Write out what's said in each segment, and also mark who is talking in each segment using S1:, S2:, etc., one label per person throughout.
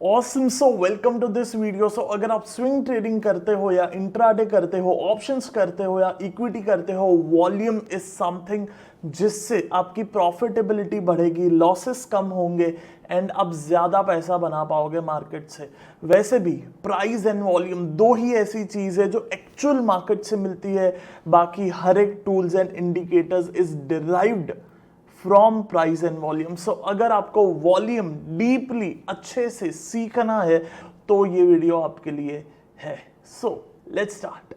S1: Awesome so welcome to this video. So अगर आप swing trading करते हो या इंट्राडे करते हो, ऑप्शंस करते हो या इक्विटी करते हो, वॉल्यूम इज समथिंग जिससे आपकी प्रॉफिटेबिलिटी बढ़ेगी, लॉसेस कम होंगे एंड आप ज्यादा पैसा बना पाओगे मार्केट से। वैसे भी प्राइस एंड वॉल्यूम दो ही ऐसी चीज है जो एक्चुअल मार्केट से मिलती है। बाकी हर एक tools and indicators is derived from price and volume. So अगर आपको वॉल्यूम डीपली अच्छे से सीखना है तो ये वीडियो आपके लिए है। So let's start.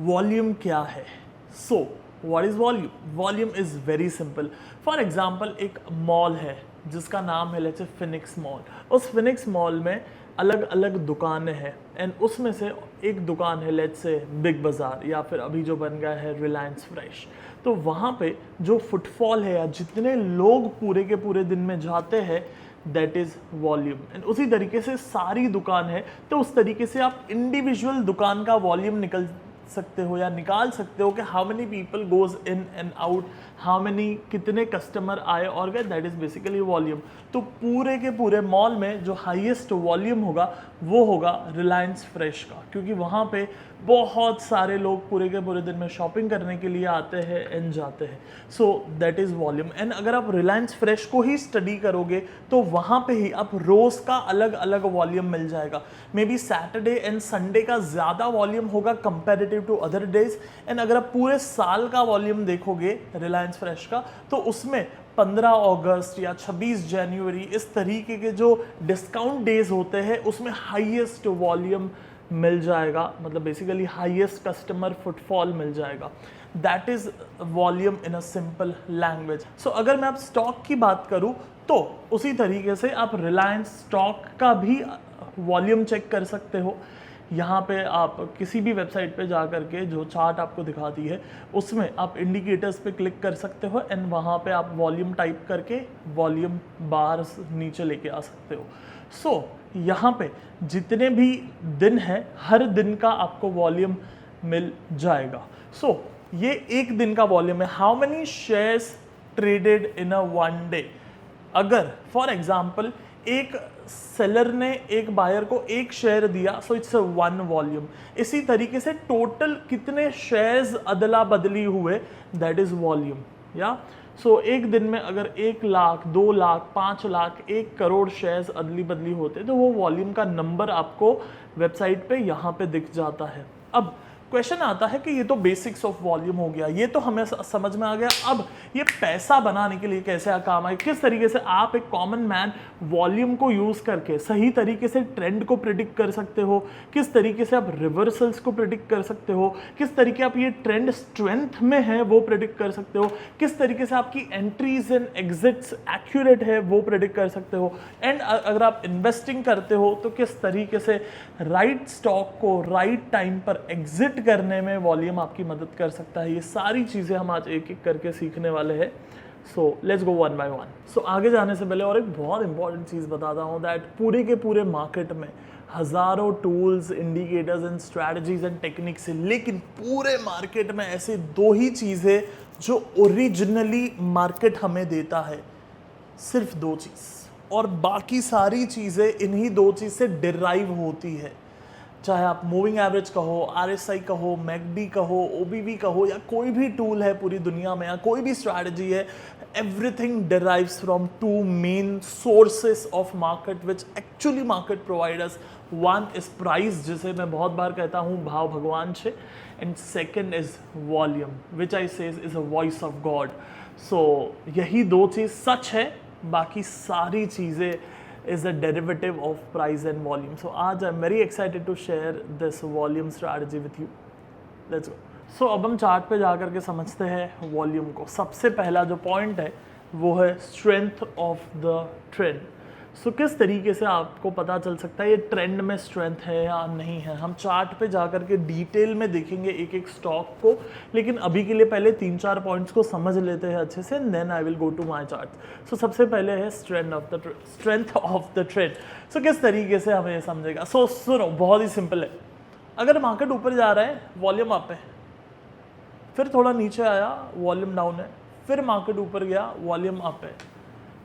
S1: वॉल्यूम क्या है? So what is volume? Volume is very simple. For example एक मॉल है जिसका नाम है लेट्स से फिनिक्स मॉल। उस फिनिक्स मॉल में अलग अलग दुकानें हैं एंड उसमें से एक दुकान है लेट्स से बिग बाज़ार, या फिर अभी जो बन गया है रिलायंस फ्रेश। तो वहाँ पे जो फुटफॉल है या जितने लोग पूरे के पूरे दिन में जाते हैं दैट इज वॉल्यूम। एंड उसी तरीके से सारी दुकान है तो उस तरीके से आप इंडिविजुअल दुकान का वॉल्यूम निकल सकते हो या निकाल सकते हो कि how many people goes in and out, how many कितने कस्टमर आए और गए, दैट इज बेसिकली वॉल्यूम। तो पूरे के पूरे मॉल में जो हाईएस्ट वॉल्यूम होगा वो होगा रिलायंस फ्रेश का, क्योंकि वहाँ पे बहुत सारे लोग पूरे के पूरे दिन में शॉपिंग करने के लिए आते हैं एंड जाते हैं। So that is volume. And अगर आप रिलायंस फ्रेश को ही स्टडी करोगे तो वहाँ पे ही आप रोज़ का अलग अलग वॉल्यूम मिल जाएगा। May be Saturday and Sunday का ज़्यादा वॉल्यूम होगा comparative to other days. And अगर आप पूरे साल का वॉल्यूम देखोगे रिलायंस फ्रेश का तो उसमें 15 अगस्त या 26 जनवरी इस तरीके के जो डिस्काउंट डेज होते हैं उसमें हाईएस्ट वॉल्यूम मिल जाएगा, मतलब बेसिकली हाईएस्ट कस्टमर फुटफॉल मिल जाएगा। That is volume in a simple language. So अगर मैं आप स्टॉक की बात करूं तो उसी तरीके से आप रिलायंस स्टॉक का भी वॉल्यूम चेक कर सकते हो। यहाँ पे आप किसी भी वेबसाइट पे जा करके जो चार्ट आपको दिखाती है उसमें आप इंडिकेटर्स पे क्लिक कर सकते हो एंड वहाँ पे आप वॉल्यूम टाइप करके वॉल्यूम बार्स नीचे लेके आ सकते हो। सो यहाँ पे जितने भी दिन हैं हर दिन का आपको वॉल्यूम मिल जाएगा। सो ये एक दिन का वॉल्यूम है, how many shares traded in a one day. अगर फॉर एग्जाम्पल एक सेलर ने एक बायर को एक शेयर दिया सो इट्स वन वॉल्यूम। इसी तरीके से टोटल कितने शेयर्स अदला बदली हुए दैट इज वॉल्यूम। या सो एक दिन में अगर 1 लाख 2 लाख 5 लाख 1 करोड़ शेयर्स अदली बदली होते तो वो वॉल्यूम का नंबर आपको वेबसाइट पे यहाँ पे दिख जाता है। अब क्वेश्चन आता है कि ये तो बेसिक्स ऑफ वॉल्यूम हो गया, ये तो हमें समझ में आ गया, अब ये पैसा बनाने के लिए कैसे काम आए, किस तरीके से आप एक कॉमन मैन वॉल्यूम को यूज करके सही तरीके से ट्रेंड को प्रिडिक्ट कर सकते हो, किस तरीके से आप रिवर्सल्स को प्रिडिक्ट कर सकते हो, किस तरीके आप ये ट्रेंड स्ट्रेंथ में है वो प्रिडिक्ट कर सकते हो, किस तरीके से आपकी एंट्रीज एंड एग्जिट्स एक्यूरेट है वो प्रिडिक्ट कर सकते हो। एंड अगर आप इन्वेस्टिंग करते हो तो किस तरीके से राइट स्टॉक को राइट टाइम पर एग्जिट करने में वॉल्यूम आपकी मदद कर सकता है। ये सारी चीज़ें हम आज एक एक करके सीखने वाले हैं। So let's go one by one. So आगे जाने से पहले और एक बहुत इंपॉर्टेंट चीज़ बताता हूँ दैट पूरे के पूरे मार्केट में हज़ारों tools, indicators and strategies and techniques है, लेकिन पूरे मार्केट में ऐसे दो ही चीज़ें जो ओरिजिनली मार्केट हमें देता है, सिर्फ दो चीज़, और बाकी सारी चीज़ें इन्हीं दो चीज़ से डिराइव होती है। चाहे आप मूविंग एवरेज कहो, RSI कहो, मैकडी कहो, OBV कहो, या कोई भी टूल है पूरी दुनिया में या कोई भी स्ट्रैटेजी है, everything derives from two main sources of market which actually market providers. One is price, जिसे मैं बहुत बार कहता हूँ भाव भगवान छे, and second is volume which I says is a voice of God. So यही दो चीज़ सच है, बाकी सारी चीज़ें is a derivative of price and volume. So आज I'm very excited to share this volume strategy with you. Let's go. So अब हम chart पे जा करके समझते हैं वॉल्यूम को। सबसे पहला जो पॉइंट है वो है strength of the trend. So किस तरीके से आपको पता चल सकता है ये ट्रेंड में स्ट्रेंथ है या नहीं है, हम चार्ट पे जाकर के डिटेल में देखेंगे एक एक स्टॉक को, लेकिन अभी के लिए पहले 3-4 पॉइंट्स को समझ लेते हैं अच्छे से, then I will go to my chart. So सबसे पहले है strength of the trend. So किस तरीके से हमें ये समझेगा, सो सुनो बहुत ही सिंपल है। अगर मार्केट ऊपर जा रहा है वॉल्यूम अप है, फिर थोड़ा नीचे आया वॉल्यूम डाउन है, फिर मार्केट ऊपर गया वॉल्यूम अप है।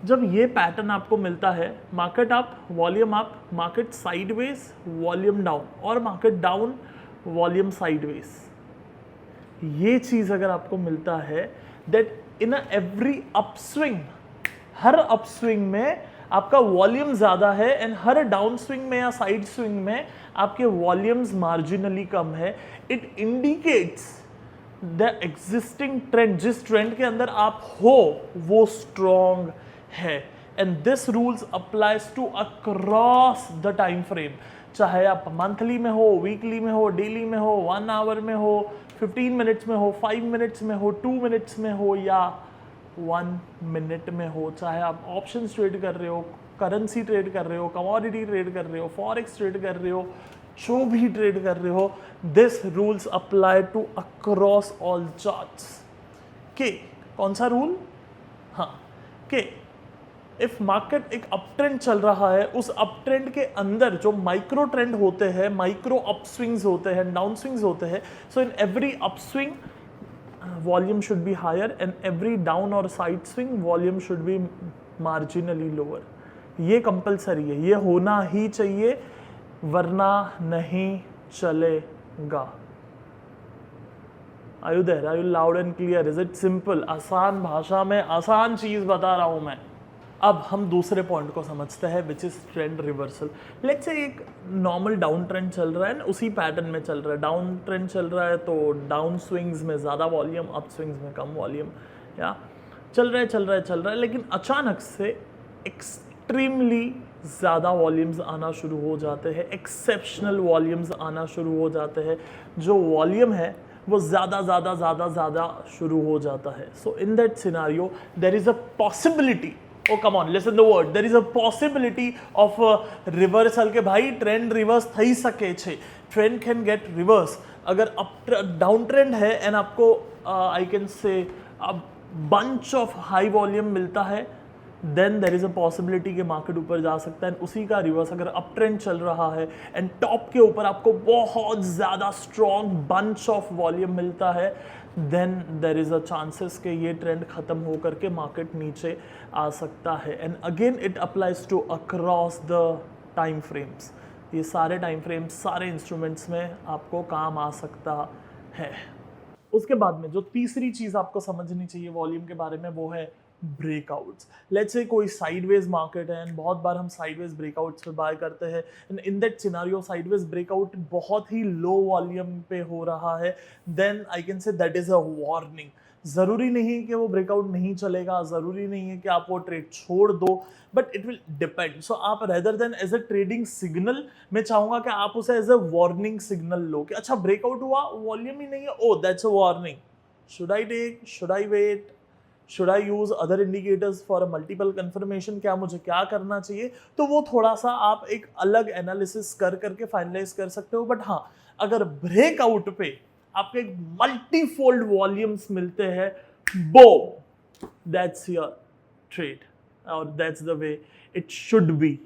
S1: जब ये पैटर्न आपको मिलता है, market up volume up, market sideways volume down, और मार्केट डाउन वॉल्यूम साइडवेज, ये चीज अगर आपको मिलता है, that in every upswing, her upswing में आपका वॉल्यूम ज्यादा है एंड हर डाउन स्विंग में या साइड स्विंग में आपके वॉल्यूम्स मार्जिनली कम है, it indicates the existing trend, जिस ट्रेंड के अंदर आप हो वो स्ट्रॉन्ग है। And this rules applies to across the time frame, चाहे आप मंथली में हो, वीकली में हो, डेली में हो, 1 आवर में हो, 15 मिनट्स में हो, 5 मिनट्स में हो, 2 मिनट्स में हो या 1 मिनट में हो, चाहे आप ऑप्शंस ट्रेड कर रहे हो, करेंसी ट्रेड कर रहे हो, कमोडिटी ट्रेड कर रहे हो, फॉरेक्स ट्रेड कर रहे हो, जो भी ट्रेड कर रहे हो, this rules apply to across all charts. के कौन सा रूल? हाँ, के इफ मार्केट एक अप ट्रेंड चल रहा है, उस अप ट्रेंड के अंदर जो माइक्रो ट्रेंड होते हैं, माइक्रो अपस्विंग्स होते हैं, डाउन स्विंग्स होते हैं, so in every upswing volume should be higher and every down और side swing volume should be marginally lower. ये कंपलसरी है, ये होना ही चाहिए, वरना नहीं चलेगा। Are you there? Are you loud and clear? Is it simple? आसान भाषा में आसान चीज बता रहा हूं मैं। अब हम दूसरे पॉइंट को समझते हैं, which is trend reversal. Let's say एक नॉर्मल डाउन ट्रेंड चल रहा है, उसी पैटर्न में चल रहा है। डाउन ट्रेंड चल रहा है तो डाउन स्विंग्स में ज़्यादा वॉल्यूम, अप स्विंग्स में कम वॉल्यूम, या चल रहा है, लेकिन अचानक से एक्सट्रीमली ज़्यादा वॉल्यूम्स आना शुरू हो जाते हैं, एक्सेप्शनल वॉल्यूम्स आना शुरू हो जाते हैं। जो वॉल्यूम है वो ज़्यादा शुरू हो जाता है। So in that scenario there is a possibility, oh come on listen the word, there is a possibility of reversal के भाई ट्रेंड रिवर्स થઈ શકે છે, ट्रेंड कैन गेट रिवर्स। अगर अप डाउन ट्रेंड है एंड आपको I can say bunch of high volume मिलता है, then there is a possibility कि मार्केट ऊपर जा सकता है। उसी का रिवर्स अगर अप ट्रेंड चल रहा है एंड टॉप के ऊपर आपको बहुत ज़्यादा स्ट्रॉन्ग बंच ऑफ वॉल्यूम मिलता है, then there is a chances कि ये ट्रेंड ख़त्म होकर के मार्केट नीचे आ सकता है। And again it applies to across the time frames. ये सारे टाइम फ्रेम्स, सारे इंस्ट्रूमेंट्स में आपको काम आ सकता है। उसके बाद में जो तीसरी चीज़ आपको समझनी चाहिए वॉल्यूम के बारे में, वो है ब्रेकआउट्स। लेट्स से कोई साइडवेज मार्केट है एंड बहुत बार हम साइडवेज ब्रेकआउट्स पे बाय करते हैं, and in that scenario sideways breakout बहुत ही लो वॉल्यूम पे हो रहा है, then I can say that is a warning. ज़रूरी नहीं कि वो ब्रेकआउट नहीं चलेगा, ज़रूरी नहीं है कि आप वो ट्रेड छोड़ दो, but it will depend. So आप rather than as a trading signal, मैं चाहूँगा कि आप उसे एज अ वार्निंग सिग्नल लो कि अच्छा ब्रेकआउट हुआ, वॉल्यूम ही नहीं है, oh that's a warning, should I take, should I wait, should I use other indicators for multiple confirmation, क्या मुझे क्या करना चाहिए। तो वो थोड़ा सा आप एक अलग एनालिसिस कर करके फाइनलाइज कर सकते हो। बट हाँ, अगर ब्रेकआउट पे आपके मल्टीफोल्ड वॉल्यूम्स मिलते हैं, बो दैट्स योर ट्रेड और that's the way it should be.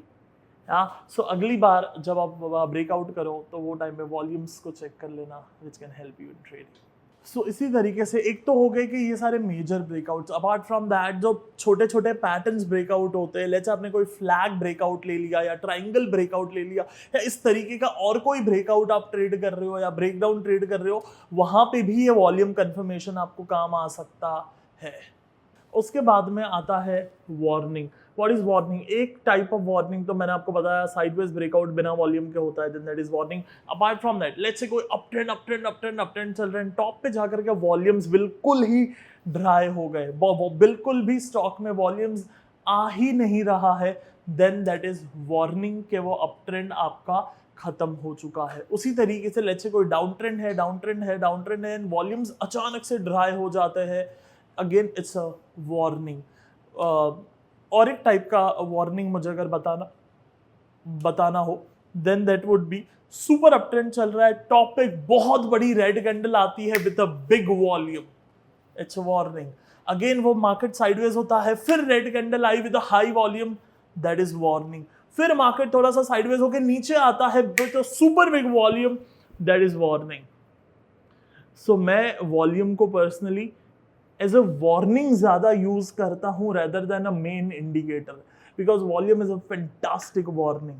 S1: So अगली बार जब आप ब्रेकआउट करो तो वो टाइम में वॉल्यूम्स को चेक कर लेना, which can help you in trading. So इसी तरीके से एक तो हो गए कि ये सारे major breakouts. Apart from that जो छोटे छोटे पैटर्न्स ब्रेकआउट होते हैं, लेट्स आपने कोई फ्लैग ब्रेकआउट ले लिया या ट्राइंगल ब्रेकआउट ले लिया या इस तरीके का और कोई ब्रेकआउट आप ट्रेड कर रहे हो या ब्रेकडाउन ट्रेड कर रहे हो, वहां पे भी ये वॉल्यूम कंफर्मेशन आपको काम आ सकता है। उसके बाद में आता है वार्निंग। What is warning? एक टाइप ऑफ वार्निंग तो मैंने आपको बताया साइडवेज ब्रेकआउट बिना वॉल्यूम के होता है, then that is warning. Apart from that let's say कोई अप ट्रेंड चल रहे हैं, टॉप पे जाकर के वॉल्यूम्स बिल्कुल ही ड्राई हो गए, बिल्कुल भी स्टॉक में वॉल्यूम्स आ ही नहीं रहा है, देन दैट इज वार्निंग कि वो अप ट्रेंड आपका खत्म हो चुका है। उसी तरीके से लेट्स से कोई डाउन ट्रेंड है एंड वॉल्यूम्स अचानक से ड्राई हो जाते हैं, अगेन इट्स अ वार्निंग। और एक टाइप का वार्निंग मुझे अगर बताना हो, then that would be super up trend चल रहा है, टॉप पे बहुत बड़ी रेड कैंडल आती है with a big volume, it's warning. Again वो मार्केट साइडवेज होता है, फिर रेड कैंडल आई with a high volume, that is warning. फिर मार्केट थोड़ा सा साइडवेज होकर नीचे आता है with a super big volume, that is warning. So मैं वॉल्यूम को पर्सनली एज अ वार्निंग ज्यादा यूज करता हूं rather than a main indicator, because volume is a fantastic warning.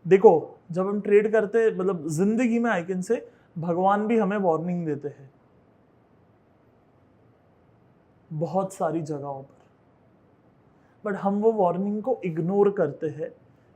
S1: देखो जब हम ट्रेड करते, मतलब जिंदगी में आई कैन से भगवान भी हमें वार्निंग देते हैं बहुत सारी जगहों पर, बट हम वो वार्निंग को इग्नोर करते हैं,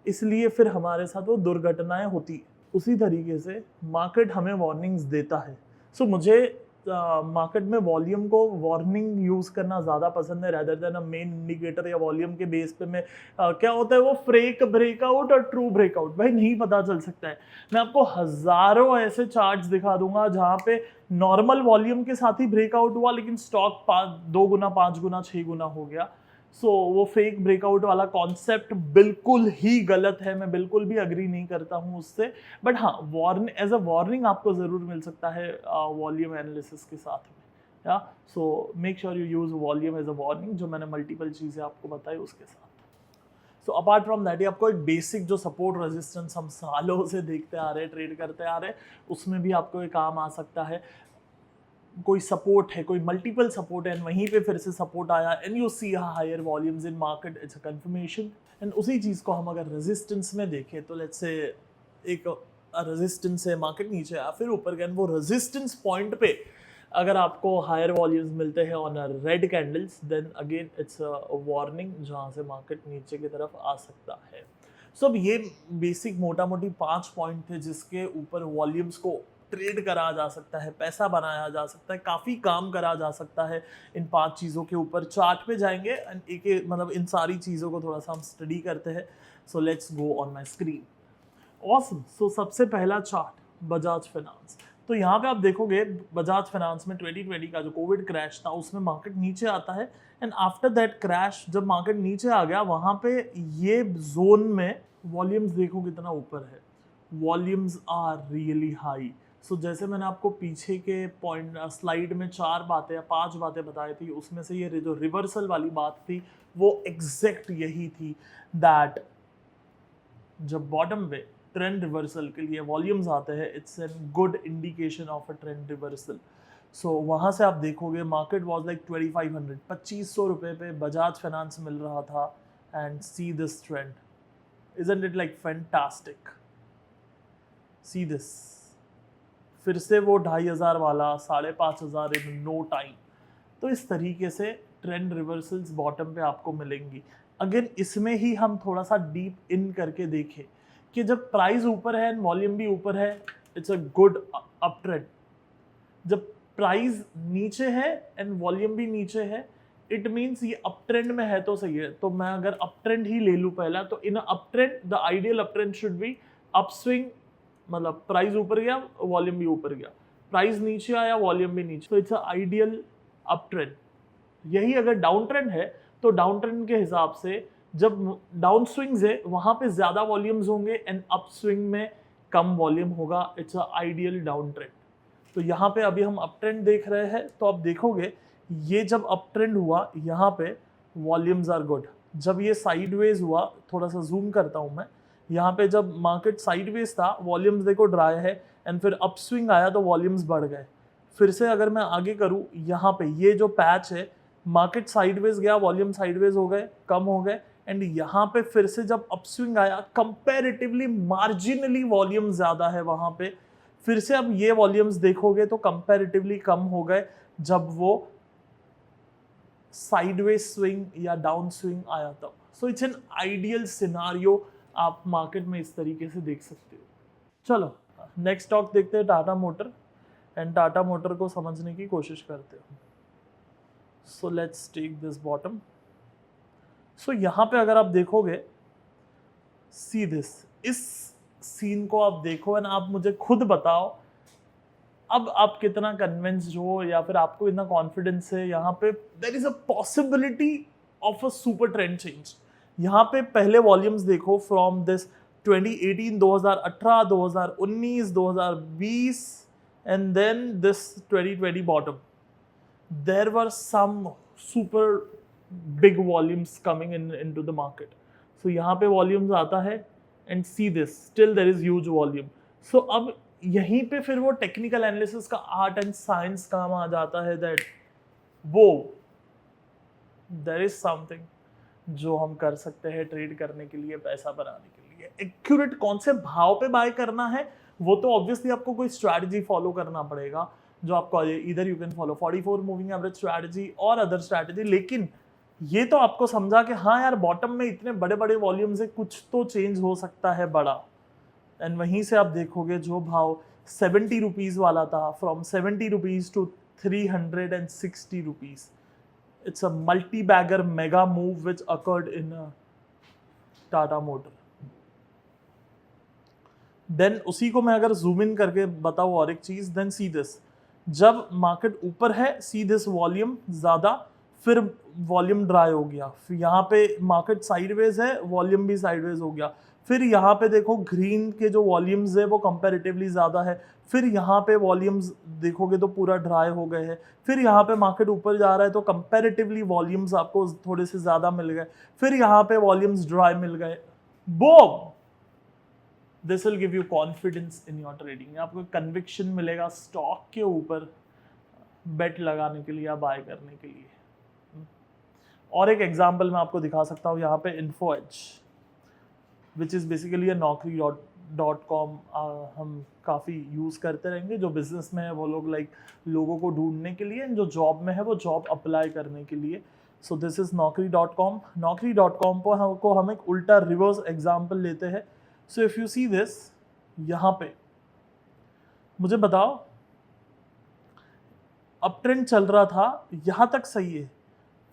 S1: इसलिए फिर हमारे साथ वो दुर्घटनाएं होती है। उसी तरीके से मार्केट हमें वार्निंग्स देता है। सो मुझे मार्केट में वॉल्यूम को वार्निंग यूज करना ज्यादा पसंद है rather than a main indicator या वॉल्यूम के बेस पे मैं क्या होता है वो फ्रेक ब्रेकआउट और ट्रू ब्रेकआउट भाई नहीं पता चल सकता है। मैं आपको हजारों ऐसे चार्ट्स दिखा दूंगा जहां पे नॉर्मल वॉल्यूम के साथ ही ब्रेकआउट हुआ लेकिन स्टॉक 2 गुना 5 गुना 6 गुना हो गया। सो वो फेक ब्रेकआउट वाला कॉन्सेप्ट बिल्कुल ही गलत है, मैं बिल्कुल भी अग्री नहीं करता हूं उससे। बट हाँ, वार्न एज अ वार्निंग आपको जरूर मिल सकता है वॉल्यूम एनालिसिस के साथ में, या so make sure you use volume as a warning, जो मैंने मल्टीपल चीजें आपको बताई उसके साथ। सो अपार्ट फ्रॉम दैट, आपको एक बेसिक जो सपोर्ट रेजिस्टेंस हम सालों से देखते आ रहे हैं, ट्रेड करते आ रहे हैं, उसमें भी आपको एक काम आ सकता है। कोई सपोर्ट है, कोई मल्टीपल सपोर्ट है, एंड वहीं पे फिर से सपोर्ट आया and you see higher volumes in market, it's a confirmation. And उसी चीज को हम अगर रेजिस्टेंस में देखें तो लेट्स से एक रेजिस्टेंस है, मार्केट नीचे आया फिर ऊपर गया, वो रेजिस्टेंस पॉइंट पे अगर आपको हायर वॉल्यूम्स मिलते हैं on a red candles, then again it's a warning जहां से मार्केट नीचे की तरफ आ सकता है। सो अब ये बेसिक मोटा मोटी 5 पॉइंट थे जिसके ऊपर वॉल्यूम्स को ट्रेड करा जा सकता है, पैसा बनाया जा सकता है, काफ़ी काम करा जा सकता है इन 5 चीज़ों के ऊपर। चार्ट पे जाएंगे एंड एक मतलब इन सारी चीज़ों को थोड़ा सा हम स्टडी करते हैं। So let's go on my screen. Awesome. So सबसे पहला चार्ट बजाज फाइनेंस। तो यहाँ पे आप देखोगे बजाज फाइनेंस में 2020 का जो कोविड क्रैश था उसमें मार्केट नीचे आता है, एंड आफ्टर दैट क्रैश जब मार्केट नीचे आ गया वहाँ पे ये जोन में वॉल्यूम्स देखो कितना ऊपर है, वॉल्यूम्स आर रियली हाई। सो जैसे मैंने आपको पीछे के पॉइंट स्लाइड में 4 बातें या 5 बातें बताई थी, उसमें से ये जो रिवर्सल वाली बात थी वो एग्जैक्ट यही थी, दैट जब बॉटम पे ट्रेंड रिवर्सल के लिए वॉल्यूम्स आते हैं, it's an good indication of a trend reversal. So वहाँ से आप देखोगे मार्केट वॉज लाइक 2500, 2500 रुपये पे बजाज फाइनेंस मिल रहा था, and see this trend, isn't it like fantastic, see this, फिर से वो 2500 वाला 5500 इन नो टाइम। तो इस तरीके से ट्रेंड रिवर्सल्स बॉटम पे आपको मिलेंगी। अगेन इसमें ही हम थोड़ा सा डीप इन करके देखें कि जब प्राइस ऊपर है एंड वॉल्यूम भी ऊपर है, it's a good up trend. जब प्राइस नीचे है एंड वॉल्यूम भी नीचे है, इट मीन्स ये अप ट्रेंड में है तो सही है। तो मैं अगर अप ट्रेंड ही ले लूँ पहला, तो in up trend the ideal up trend should be upswing, मतलब प्राइस ऊपर गया वॉल्यूम भी ऊपर गया, प्राइस नीचे आया वॉल्यूम भी नीचे, तो it's a ideal up trend. यही अगर डाउन ट्रेंड है तो डाउन ट्रेंड के हिसाब से जब डाउन स्विंग्स है वहां पे ज्यादा वॉल्यूम्स होंगे एंड अप स्विंग में कम वॉल्यूम होगा, it's a ideal down trend. तो यहाँ पे अभी हम अप ट्रेंड देख रहे हैं, तो आप देखोगे ये जब अप ट्रेंड हुआ यहाँ पे वॉल्यूम्स आर गुड। जब ये साइडवेज हुआ, थोड़ा सा जूम करता हूँ मैं, यहाँ पे जब मार्केट साइडवेज था वॉल्यूम्स देखो ड्राई है, एंड फिर अप स्विंग आया तो वॉल्यूम्स बढ़ गए। फिर से अगर मैं आगे करूँ, यहाँ पे ये जो पैच है मार्केट साइडवेज गया, वॉल्यूम साइडवेज हो गए, कम हो गए, एंड यहाँ पे फिर से जब अपस्विंग आया कंपैरेटिवली मार्जिनली वॉल्यूम ज्यादा है वहां पे, फिर से अब ये वॉल्यूम्स देखोगे तो कंपैरेटिवली कम हो गए जब वो साइडवेज स्विंग या डाउन स्विंग आया तब। So it's an ideal scenario, आप मार्केट में इस तरीके से देख सकते हो। चलो नेक्स्ट स्टॉक देखते हैं, Tata Motor, and Tata Motor को समझने की कोशिश करते हो। So let's take this bottom. So यहाँ पे अगर आप देखोगे, सी दिस, इस सीन को आप देखो एंड आप मुझे खुद बताओ अब आप कितना कन्विंस्ड हो या फिर आपको इतना कॉन्फिडेंस है। यहाँ पे there is a possibility of a super trend change. यहाँ पे पहले वॉल्यूम्स देखो from this 2018, 2018, 2019, 2020 and then this 2020 bottom. There were some super big volumes coming into the market. So यहाँ पे volumes आता है and see this, still there is huge volume. So अब यहीं पे फिर वो technical analysis का art and science काम आ जाता है that वो there is something जो हम कर सकते हैं ट्रेड करने के लिए, पैसा बनाने के लिए। एक्यूरेट कौन से भाव पे बाय करना है वो तो ऑब्वियसली आपको कोई स्ट्रैटेजी फॉलो करना पड़ेगा, जो आपको इधर you can follow 44 moving average strategy और अदर स्ट्रैटेजी। लेकिन ये तो आपको समझा कि हाँ यार बॉटम में इतने बड़े बड़े वॉल्यूम से कुछ तो चेंज हो सकता है बड़ा। एंड वहीं से आप देखोगे जो भाव 70 रुपीज वाला था, from 70 rupees to 360 rupees, it's a multi-bagger mega move which occurred in Tata Motor. Then उसी को मैं अगर zoom in करके बताऊँ और एक चीज, then see this, जब मार्केट ऊपर है see this वॉल्यूम ज्यादा, फिर वॉल्यूम ड्राई हो गया, फिर यहाँ पे मार्केट साइडवेज है, वॉल्यूम भी साइडवेज हो गया, फिर यहाँ पे देखो ग्रीन के जो वॉल्यूम्स है वो कंपैरेटिवली ज़्यादा है, फिर यहाँ पे वॉल्यूम्स देखोगे तो पूरा ड्राई हो गए हैं, फिर यहाँ पे मार्केट ऊपर जा रहा है तो कंपैरेटिवली वॉल्यूम्स आपको थोड़े से ज़्यादा मिल गए, फिर यहाँ पे वॉल्यूम्स ड्राई मिल गए। Boom, this will give you confidence in your trading. आपको कन्विक्शन मिलेगा स्टॉक के ऊपर बेट लगाने के लिए या बाय करने के लिए। और एक एग्जाम्पल मैं आपको दिखा सकता हूँ, यहाँ पे info as which is basically naukri.com हम काफ़ी यूज़ करते रहेंगे। जो बिजनेस में है वो लोग लोगों को ढूंढने के लिए, जो जॉब में है वो जॉब अप्लाई करने के लिए। So this is naukri.com। naukri.com को हम एक उल्टा रिवर्स एग्जाम्पल लेते हैं। So if you see this, यहाँ पे मुझे बताओ अप ट्रेंड चल रहा था, यहाँ तक सही है,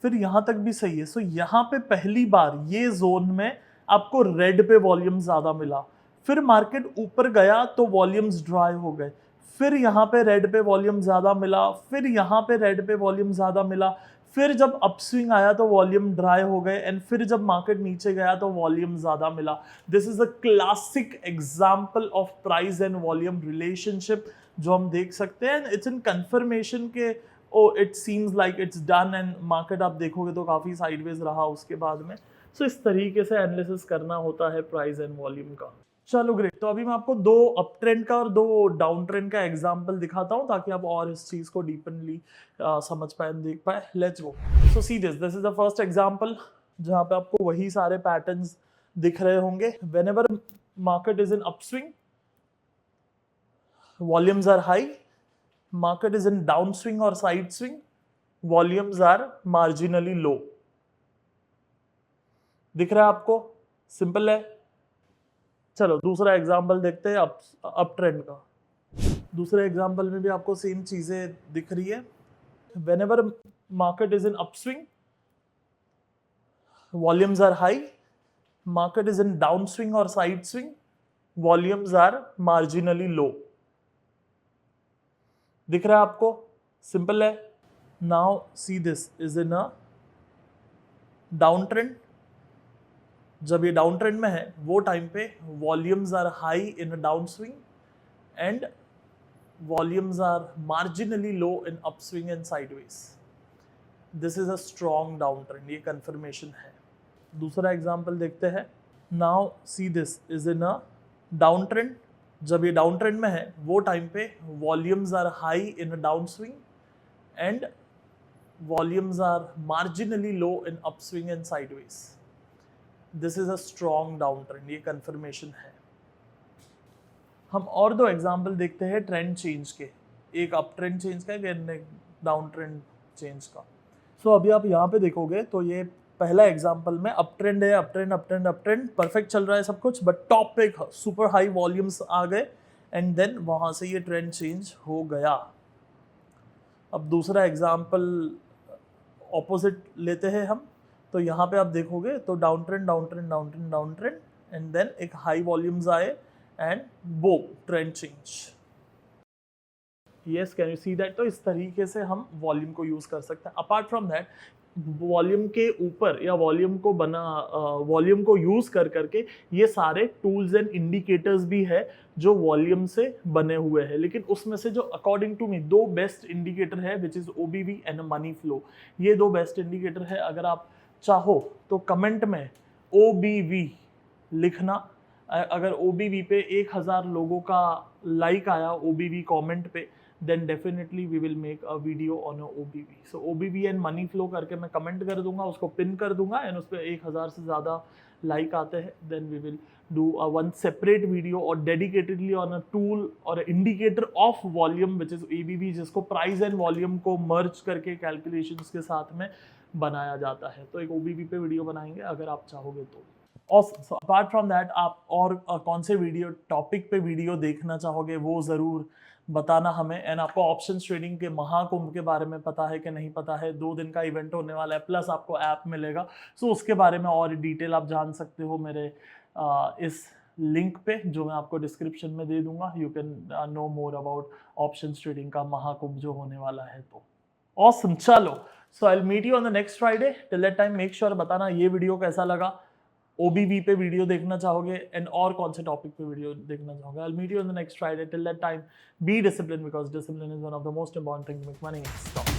S1: फिर यहाँ तक भी सही है। सो यहाँ पे पहली बार ये जोन में आपको रेड पे वॉल्यूम ज़्यादा मिला, फिर मार्केट ऊपर गया तो वॉल्यूम्स ड्राई हो गए, फिर यहाँ पे रेड पे वॉल्यूम ज़्यादा मिला, फिर यहाँ पे रेड पे वॉल्यूम ज़्यादा मिला, फिर जब अपस्विंग आया तो वॉल्यूम ड्राई हो गए, एंड फिर जब मार्केट नीचे गया तो वॉल्यूम ज़्यादा मिला। This is a classic example of price and volume relationship जो हम देख सकते हैं। इट्स इन कंफर्मेशन के it seems like it's done, and market आप देखोगे तो काफ़ी साइडवेज रहा उसके बाद में। सो इस तरीके से एनालिसिस करना होता है प्राइस एंड वॉल्यूम का। चलो ग्रेट, तो अभी मैं आपको दो अप ट्रेंड का और दो डाउन ट्रेंड का एग्जांपल दिखाता हूं ताकि आप और इस चीज को डीपनली समझ पाए, देख पाए। Let's go. So see this is the first example जहां पे आपको वही सारे पैटर्न्स दिख रहे होंगे। Whenever market is in upswing, volumes are high, market is in down swing और side swing, volumes are marginally low. दिख रहा है आपको? सिंपल है। चलो दूसरा एग्जांपल देखते हैं अप ट्रेंड का। दूसरे एग्जांपल में भी आपको सेम चीजें दिख रही है। Whenever market is in upswing, volumes are high, market is in down swing और side swing, volumes are marginally low. दिख रहा है आपको? सिंपल है। Now see this is in a down trend. जब ये डाउन ट्रेंड में है वो टाइम पे volumes are high in down swing and volumes are marginally low in up swing and sideways. This is a strong down trend, ये confirmation है। दूसरा example देखते हैं। Now see this is in a down trend. जब ये down trend में है वो टाइम पे volumes are high in down swing and volumes are marginally low in up swing and sideways. This is a strong down trend, ये confirmation है। हम और दो एग्जाम्पल देखते हैं ट्रेंड चेंज के, एक अप ट्रेंड चेंज का, एक डाउन ट्रेंड चेंज का। सो अभी आप यहाँ पे देखोगे तो ये पहला एग्जाम्पल में अप ट्रेंड है, up trend up trend up trend, perfect चल रहा है सब कुछ, बट टॉप पे सुपर हाई वॉल्यूम्स आ गए एंड देन वहाँ से ये ट्रेंड चेंज हो गया। अब दूसरा एग्जाम्पल ऑपोजिट लेते हैं हम, तो यहाँ पे आप देखोगे तो down trend down trend down trend down trend and then एक हाई वॉल्यूम्स आए एंड बो trend change. Yes, can you see that? तो इस तरीके से हम वॉल्यूम को यूज कर सकते हैं। अपार्ट फ्रॉम दैट वॉल्यूम के ऊपर या वॉल्यूम को यूज कर करके ये सारे टूल्स एंड इंडिकेटर्स भी है जो वॉल्यूम से बने हुए हैं, लेकिन उसमें से जो अकॉर्डिंग टू मी दो बेस्ट इंडिकेटर है which is OBV and money flow, ये दो बेस्ट इंडिकेटर है। अगर आप चाहो तो कमेंट में OBV लिखना। अगर OBV पे 1000 लोगों का लाइक आया OBV कमेंट पे, then definitely we will make a video on a OBV. So OBV and money flow करके मैं कमेंट कर दूंगा, उसको पिन कर दूंगा एंड उस पर 1000 से ज़्यादा लाइक आते हैं, then we will do a one separate video or dedicatedly on a tool or a indicator of volume which is ABV, जिसको प्राइस एंड वॉल्यूम को मर्ज करके कैलकुलेशंस के साथ में बनाया जाता है। तो एक OBV पे वीडियो बनाएंगे अगर आप चाहोगे तो। Awesome. So apart from that, आप और कौन से वीडियो टॉपिक पे वीडियो देखना चाहोगे वो ज़रूर बताना हमें। एंड आपको ऑप्शंस ट्रेडिंग के महाकुंभ के बारे में पता है कि नहीं पता है, 2 दिन का इवेंट होने वाला है, प्लस आपको ऐप मिलेगा। सो उसके बारे में और डिटेल आप जान सकते हो मेरे इस लिंक पे जो मैं आपको डिस्क्रिप्शन में दे दूंगा। You can know more about options trading का महाकुंभ जो होने वाला है। तो ऑसम, चलो, so I will meet you on the next Friday. Till that time make sure बताना ये वीडियो कैसा लगा, OBV पे वीडियो देखना चाहोगे एंड और कौन से टॉपिक पे वीडियो देखना चाहोगे। I will meet you on the next Friday. Till that time be discipline because discipline is one of the most important thing to make money.